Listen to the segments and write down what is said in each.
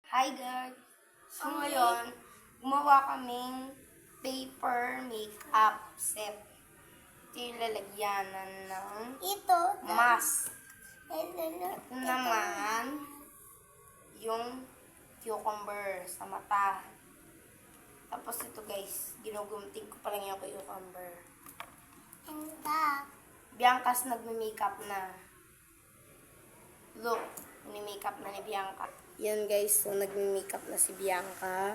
Hi guys! So ngayon, gumawa kaming paper makeup set. Ito yung lalagyanan ng mask. Ito naman, yung cucumber sa mata. Tapos ito guys, ginugumtig ko pa lang yung cucumber. Bianca's nagme-makeup na. Look, ni-makeup na ni Bianca. Yan guys, so nagme-makeup na si Bianca.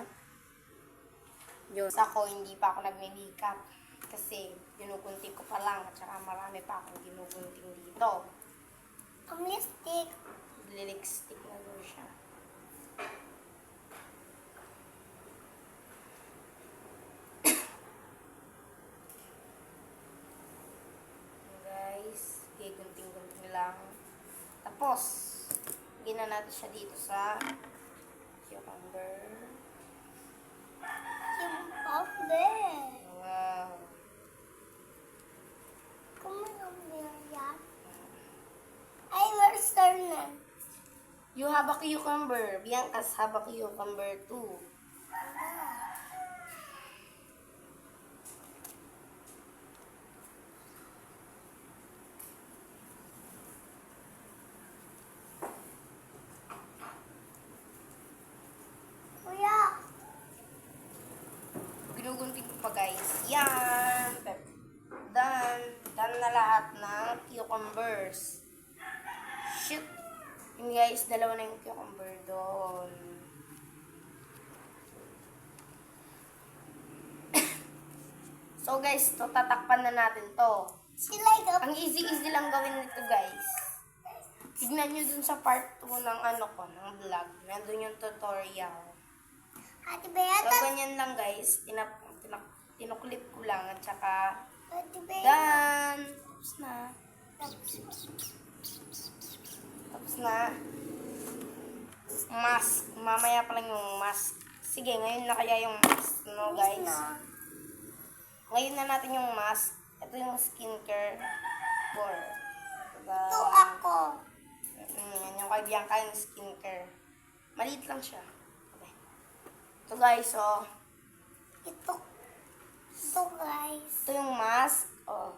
Yun. Ako, hindi pa ako nagme-makeup. Kasi ginugunting ko pa lang. At saka marami pa akong ginugunting dito. Ang lipstick. Lipstick na doon siya. Guys, gigunting-gunting lang. Tapos, gina natin siya dito sa cucumber. Cucumber. Wow. Cucumber yan. Ay, where's turn? You have a cucumber. Bianca's have a cucumber too. Kuya. Ginugunting ko pa guys. Yan. Done. Done na lahat ng cucumbers. Shoot. Yun guys, dalawa na yung cucumber doon. So guys, to tatakpan na natin to. Ang easy-easy lang gawin nito guys. Tignan nyo dun sa part 2 ng ng vlog. Nandun yung tutorial. Ate So, Bea, ganyan lang guys. Tinuklip ko lang at saka Ate Bea. done. Tapos na. Tapos na. Mask. Mamaya pa lang yung mask. Sige, ngayon na kaya yung mask. No guys? Ngayon na natin yung mask. Ito yung skincare for. Ito ako. Yan yung kay Bianca yung skincare. Maliit lang siya. Okay. Ito guys, oh. Ito guys. Ito yung mask. Oh.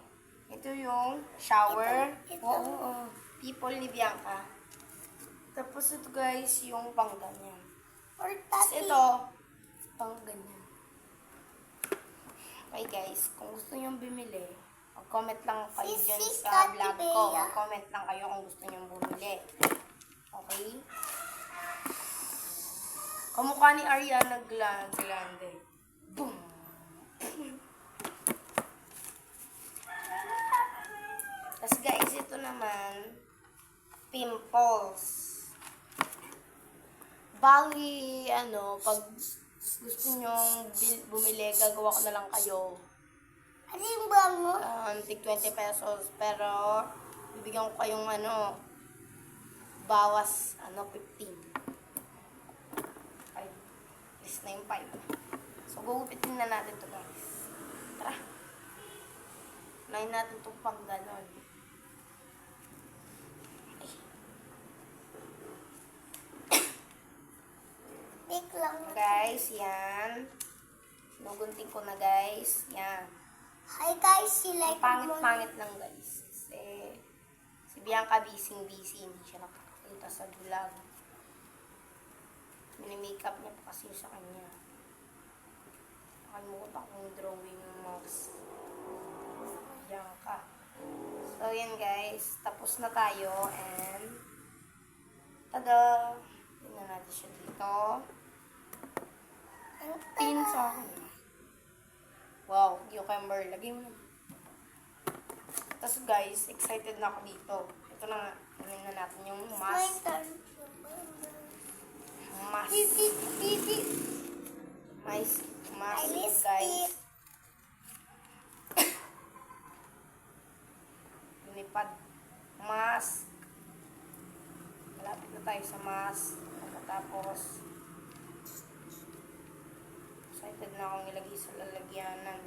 Ito yung shower. Ito. Oo. People ni Bianca. Tapos ito guys, yung pang ganyan. Or Tapos tati. ito, pang ganyan. Okay guys, kung gusto nyo bumili, mag-comment lang kayo dyan Sisi, sa Kati vlog ko. Bea. Mag-comment lang kayo kung gusto nyo bumili. Okay? Kamukha ni Ariana Grande. Boom! Tapos guys, ito naman, pimples. Bali, pag gusto nyong bumili, gagawa ko na lang kayo. Ano yung bango? Tig 20 pesos. Pero, bibigyan ko kayong bawas, 15. 5. List na yung 5. So, gugupitin na natin to guys. Tara. Unahin natin itong pang ganon. Big lang. Guys, yan. Sinugunting ko na guys. Yan. Hi guys, sila Ang pangit-pangit lang guys. Kasi si Bianca busy-busy. Hindi siya nakakita sa vlog. Mini-makeup niya pa kasi sa kanya. Nakalimutan kong drawing yung mask. Bianca. So yan guys. Tapos na tayo. And tada! Tingnan natin siya dito. Tingin sa akin. Wow, cucumber. Lagay mo na. Tapos guys, excited na ako dito. Ito na nga. Kunin na natin yung My mask. turn. Mask. Pipi. Mask Ay, guys. Lumipad. Mask. Malapit na tayo sa mask. Tapos, excited na akong ilagay sa lalagyanan.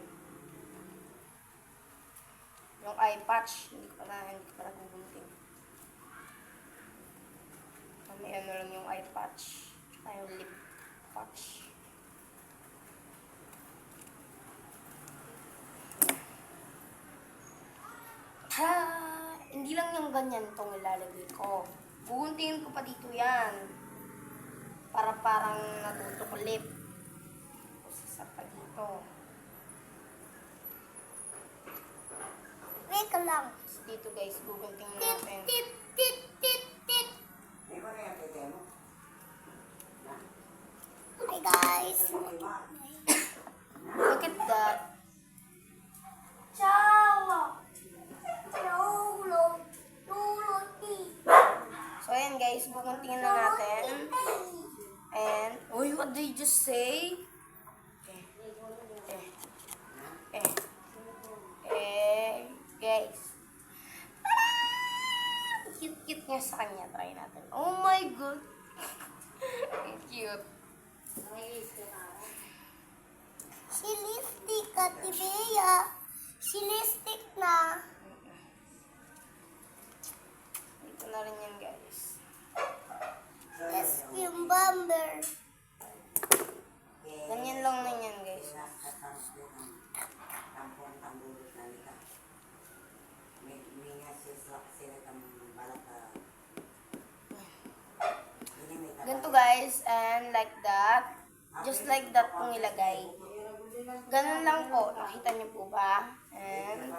Yung eye patch, hindi ko pa nagugunting. May lang yung eye patch. tayong lip patch. Ha! Hindi lang yung ganyan itong ilalagay ko. Buhuntingin ko pa dito yan. Para parang natutuklip. Tapos isa pa dito. Wait lang. Tapos dito guys, buhuntingin Tip, natin. tip, tip, tip, tip. Hi guys. Look at that. Ciao. Lolo. Lolo. So ayan guys, buhuntingin na natin. And, uy, what did you just say? Guys. Cute-cute niya sa kanya. Try natin. Oh my god. Cute. Si lipstick ka, Tibeya. Si lipstick na. Ito na rin yan guys. Yes, yung bomber. Ganyan lang na yan guys. Ganito guys, and like that. Just like that pong ilagay. Ganun lang po. Nakita niyo po ba? And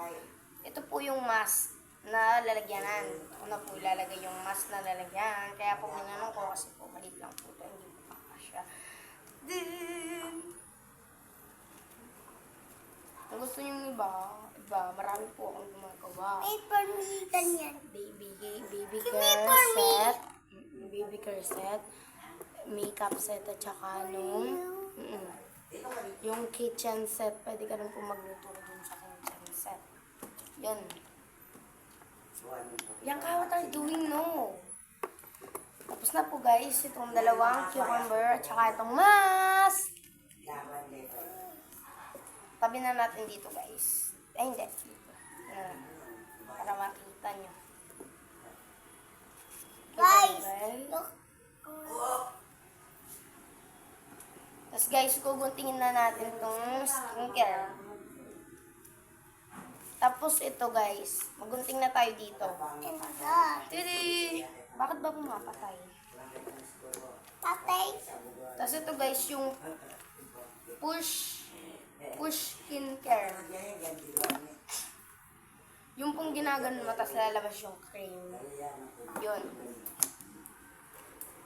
ito po yung mask na lalagyanan. Una po ilalagay yung mask na lalagyan. Kaya po ganyan ko kasi po maliit lang po ito. Hindi po kakasya. Then, kung gusto niyo iba, marami po akong gumagawa. Wait for me, ganyan. Baby Give care me for me. set. Baby care set. Makeup set at saka yung kitchen set. Pwede ka rin po magluto dun sa kitchen set. Yan. Yan ka, what are you doing? No. Tapos na po guys, itong dalawang cucumber at saka itong mask. Tabi na natin dito guys. Ay hindi. Para makita nyo. Guys, Okay. look. Tapos guys, guguntingin na natin itong skincare. Tapos ito guys, magunting na tayo dito. And that. Tiri! Bakit ba pumapatay? Tatay. Tapos ito guys, yung push skincare. Yung pong ginaganon mo, tapos lalabas yung cream. Yun.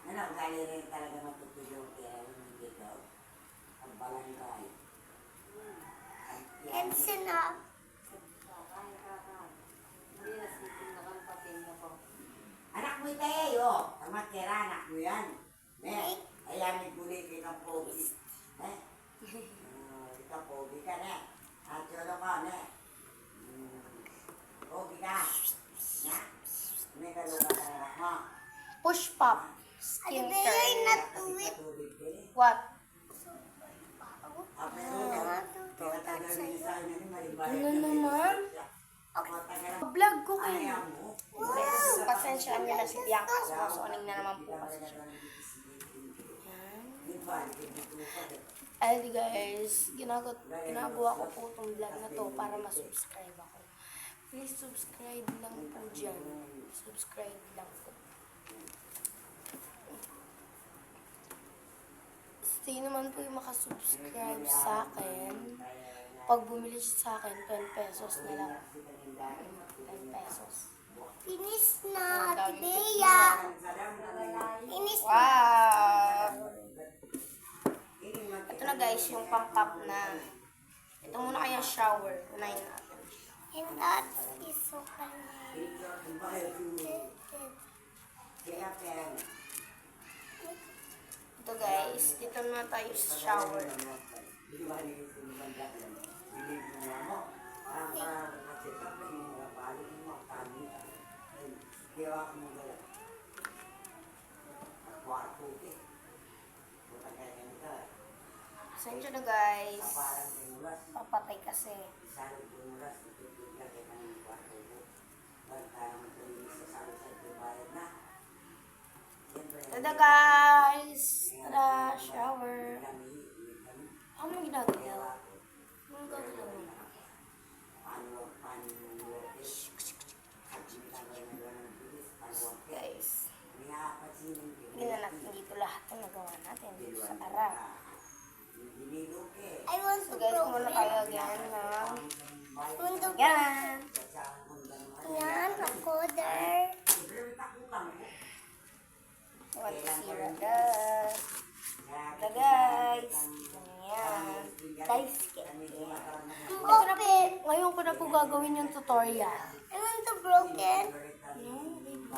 Ano, gali rin talaga matutulong kaya dito. Ang barangay. And sinap. Anak mo ito eh, oh. Tamat kera, anak mo yan. Ne, ayan, nagbulit ng pogi. Ne? Ito, pogi ka, ne. At yun ka, ne. Pogi ka. Na? May kalunga ka na anak mo. Push pop Ate Bea, skincare. not to it. Tubig din eh. What? Ano naman? Vlog ko kayo. Pasensyaan niyo na si Bianca. Susuning na naman po kasi siya. Ay guys, ginagawa ko po itong vlog na to para ma-subscribe ako. Please subscribe lang po dyan. Subscribe lang po. Sino naman po yung makasubscribe sa akin, pag bumili siya sa akin, 10 pesos na lang. 10 pesos. Finish na, Ate Bea. Finish na. Wow! Ito na guys, yung pang-pop na. Ito muna kaya shower. Unahin natin. And that is so funny. Ito guys, dito na tayo sa shower. Pasensya na guys. Papatay kasi. Tada guys! Tada! Tara. I want So to guys, muna broken. tayo again ng I want to yan. Yan, recorder. Want to see Raga. Ito guys. Ayan. Guys, ito na po. Ngayon ko na po gagawin yung tutorial. I want to broken. No, baby.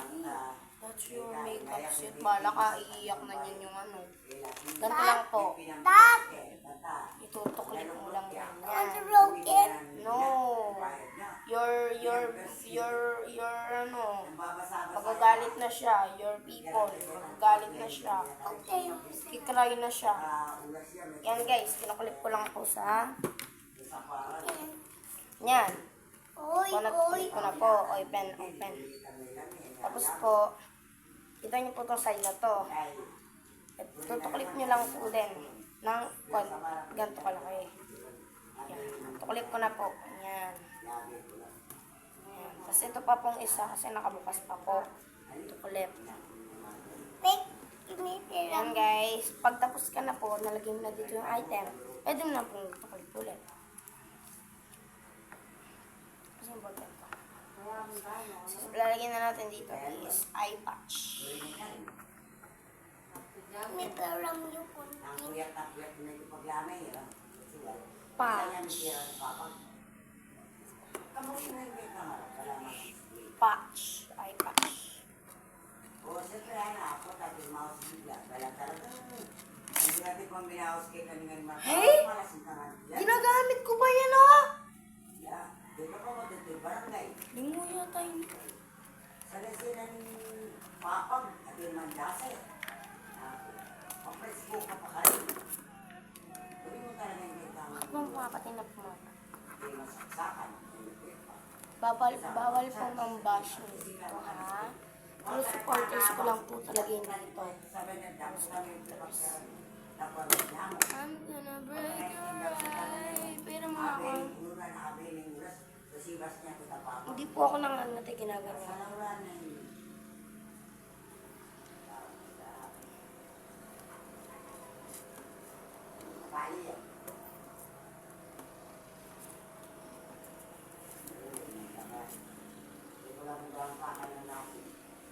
That's your makeup set. Bala ka, iiyak na yun yung ano. Ganito lang po. Dad, Itutuklik mo lang yan. I want to Yan. broken. No. Your ano. Magagalit na siya. Your people. Magagalit na siya. Okay. Kikry na siya. Yan guys, kinukulik ko lang po sa yan. Oy, oy. Kulik ko na po. Open. Tapos po, kita niyo po itong side na to. Tutuklip niyo lang po din ng ganito kalaki. Yan. Tuklip ko na po. Yan. Yan. Tapos ito pa pong isa kasi nakabukas pa po. Tuklip. Make it Yan guys. Pag tapos ka na po, nalagay mo na dito yung item. Pwede mo na pong tuklip ulit. Kasi important ko. So, lalagyan na natin dito is eye patch. May param yung konti. Patch. Patch. Eye patch. Hey! Ginagamit ko ba yan oh? Hindi mo yata yun. Bakit mo makapatinap mo? Bawal po ng bashing dito ha. Pero supporters ko lang po talaga yun dito. I'm gonna break your eye. Pero mga ako, hindi po ako nang ano natin ginaganyan.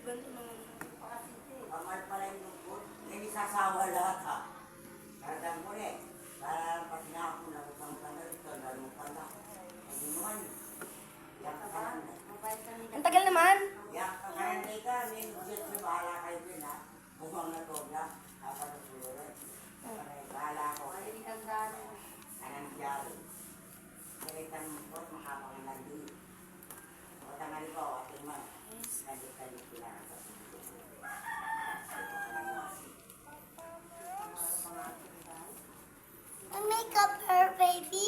Ganito naman. Pamal pala yung lungkot. Hindi sasawa lahat ha. Karadang mo rin. Para pag ako na utang ka na rito, lalo ka na. Hindi mo man. Yak ka ka na. Ang tagal naman. Yak ka ka na ka. May nugsit sa bahala kayo din ha. Bumang na to na. Kapatasuloy. Bahala ko. Anang diyari. Kaitan mo po, makapangalan din. Matangali ko, ating man. Kalit-kalit sila. I make up her, baby.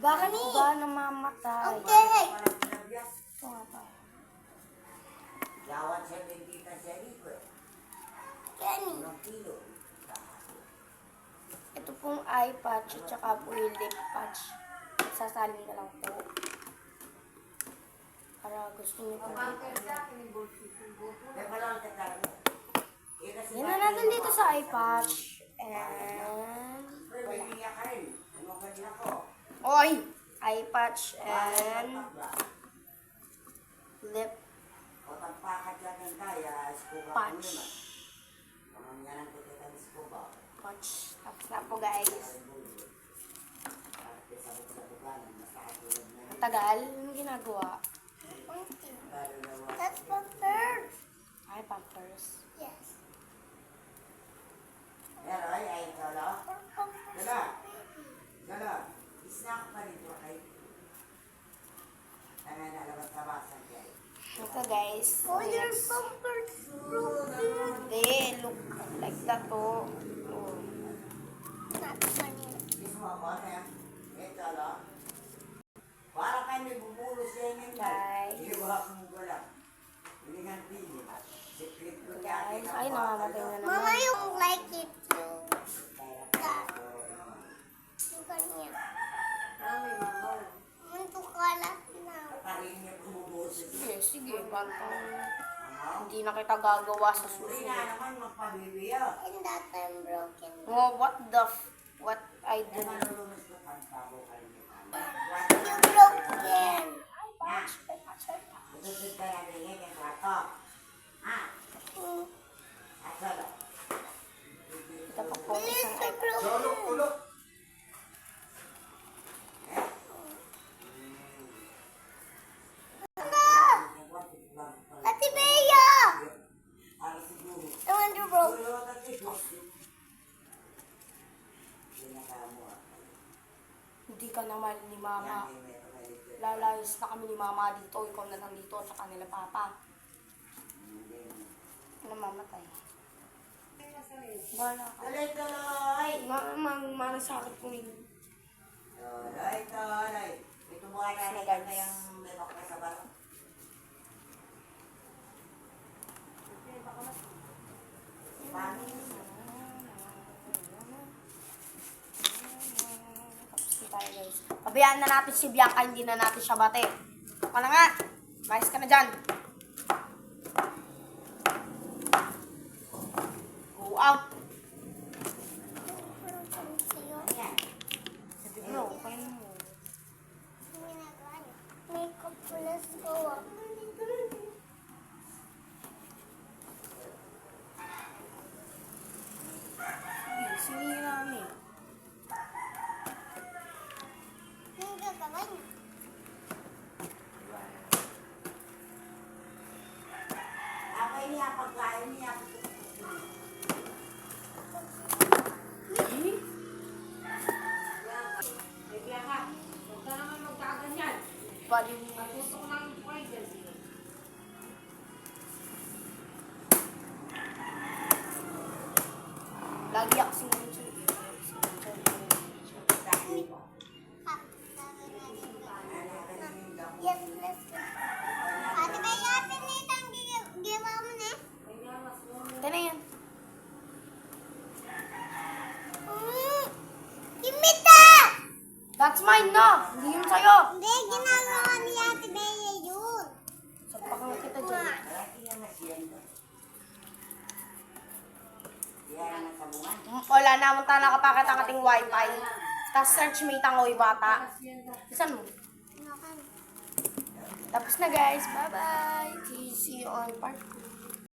Bakit po ba namamatay? Okay. Ito nga pa. Lawan 70 ka siya rito eh. Kenny. Unang kilo. Ito pong eye patch at saka po yung lip patch. Sasalin na lang po. Para gusto niyo po dito. May palang tatalo. Yan na natin dito sa eye patch. And Pwede niya ka rin. Ano ka din ako? oy! Eye patch and lip O tagpakat yan ng kaya, scuba patch. ko naman. Pamamyan ang kutit ang scuba. Patch. Tapos na po guys. At sabot sa bukanan, mas nakatulog na Ang tagal. Anong ginagawa? That's for her. Eye pampers. Yes. Pero ay tolo. For pampers. Dala. Dala. Snack pa rin po kay. Tangan na labas sa basan kay. Ito guys. Oh, your pampers broken. Hindi. Look like that oh. Oh. Not funny. Kiss mo ako na yan. Tolo. Para kayo may bubulo siya yung Guys. Hindi ko akong gula. Hindi nga pili. Secret ko Guys. Ay, namamatay na naman. Mama, you like it too. Yung kanya. Munto ka lang na. Karin niya bumubulo siya. Sige, sige. Bantang. Hindi na kita gagawa sa Uli susunod. na naman magpabibiyo. And that time broken. Oh, what I Eh, did. malulunod ko pagbago kayo. You broke again. Susunod ka na rin yung kwarto. Ah, Mm. asalo. Ito pa po Bilis isang ka broken. Ulok. Ate Bea! Para siguro. I want to broke. Ulok at ito. Pinakamo ako. Hindi ka na mahal ni Mama. Yan, may pagkalit. Lalayas na kami ni Mama dito. Ikaw na lang dito at sa kanila Papa. Namamatay. Wala ka. Tuloy-tuloy! Manasakit ko yun. Tuloy-tuloy! Ito mo ka na yung memok na sa baro. Mami. Tapos na tayo guys. Pabayaan na natin si Bianca, hindi na natin siya bate. Ka na nga. Mayos ka na dyan. Go out. Ayan. Sabi mo, okay mo. Makeup plus ko. Sige namin. Ang gagawin niya. Ako niya pagkain niya. Bali mo. Lagi ako sinunod. Yes, let's go. Ate Bea, pinitang giwa mo na. Ito na yan. Kimita! That's mine na. Hindi yun sa'yo. Hindi, ginagawa ni Ate Bea yun. Sapakan kita dyan. Lagi na masiyendo. Yan ang sabungan. Wala naman tayo nakapakit ang ating wifi. Tapos search mate ang oy bata. Isan mo? Tapos na guys. Bye-bye. See you on part 2.